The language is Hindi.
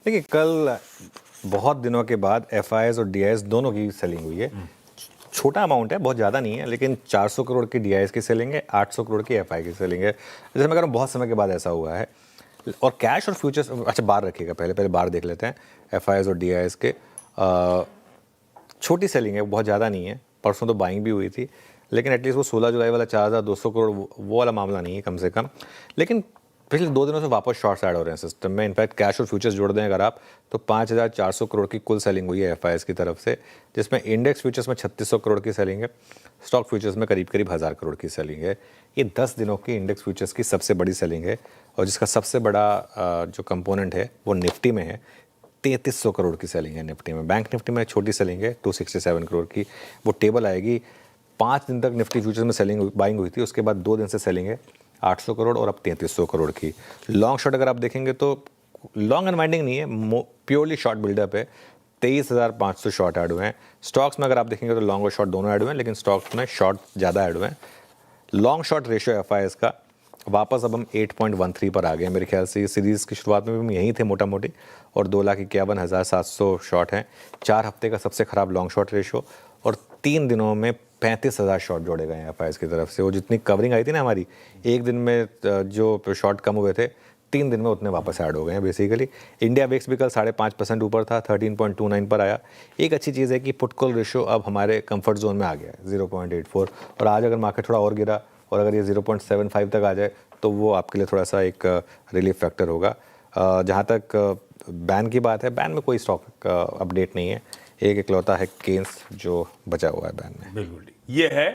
देखिए कल बहुत दिनों के बाद एफआईआईज और डीआईएस दोनों की सेलिंग हुई है। छोटा अमाउंट है, बहुत ज़्यादा नहीं है, लेकिन 400 करोड़ की डीआईएस की सेलिंग है, 800 करोड़ की एफआई की सेलिंग है। जैसे मैं कह रहा हूँ बहुत समय के बाद ऐसा हुआ है। और कैश और फ्यूचर्स, अच्छा बार रखिएगा, पहले बार देख लेते हैं एफआईआईज और डीआईएस के। छोटी सेलिंग है, बहुत ज़्यादा नहीं है। परसों तो बाइंग भी हुई थी, लेकिन एटलीस्ट वो 16 जुलाई वाला 4200 करोड़ वो वाला मामला नहीं है कम से कम। लेकिन पिछले 2 दिनों से वापस शॉर्ट्स ऐड हो रहे हैं सिस्टम में। इनफैक्ट कैश और फ्यूचर्स जोड़ दें अगर आप, तो 5400 करोड़ की कुल सेलिंग हुई है एफआईआईज की तरफ से, जिसमें इंडेक्स फ्यूचर्स में 3600 करोड़ की सेलिंग है, स्टॉक फ्यूचर्स में करीब करीब 1000 करोड़ की सेलिंग है। ये 10 दिनों की इंडेक्स फ्यूचर्स की सबसे बड़ी सेलिंग है, और जिसका सबसे बड़ा जो कंपोनेंट है वो निफ्टी में है। 3300 करोड़ की सेलिंग है निफ्टी में। बैंक निफ्टी में छोटी सेलिंग है 267 करोड़ की, वो टेबल आएगी। 5 दिन तक निफ्टी फ्यूचर्स में सेलिंग बाइंग हुई थी, उसके बाद 2 दिन से सेलिंग है 800 करोड़ और अब 3300 करोड़ की। लॉन्ग शॉट अगर आप देखेंगे तो लॉन्ग अनवाइंडिंग नहीं है, प्योरली शॉर्ट बिल्डअप है। 23,500 शॉर्ट ऐड हुए हैं। स्टॉक्स में अगर आप देखेंगे तो लॉन्ग और शॉर्ट दोनों ऐड हुए हैं, लेकिन स्टॉक्स में शॉर्ट ज़्यादा ऐड हुए हैं। लॉन्ग शॉर्ट रेशियो एफआईआईज का वापस अब हम 8.13 पर आ गए हैं। मेरे ख्याल से ये सीरीज़ की शुरुआत में भी हम यहीं थे मोटा मोटी, और 2,51,700 शॉट हैं। 4 हफ्ते का सबसे ख़राब लॉन्ग शॉट रेशियो, और 3 दिनों में 35,000 शॉट जोड़े गए हैं एफआईआईज की तरफ से। वो जितनी कवरिंग आई थी ना हमारी, एक दिन में जो शॉट कम हुए थे, 3 दिन में उतने वापस ऐड हो गए हैं बेसिकली। इंडिया विक्स भी कल 5.5% ऊपर था, 13.29 पर आया। एक अच्छी चीज़ है कि पुट कॉल रेशियो अब हमारे कंफर्ट जोन में आ गया है 0.84, और आज अगर मार्केट थोड़ा और गिरा और अगर ये 0.75 तक आ जाए तो वो आपके लिए थोड़ा सा एक रिलीफ फैक्टर होगा। जहाँ तक बैन की बात है, बैन में कोई स्टॉक अपडेट नहीं है। एक इकलौता है केन्स जो बचा हुआ है बैन में। बिल्कुल ये है।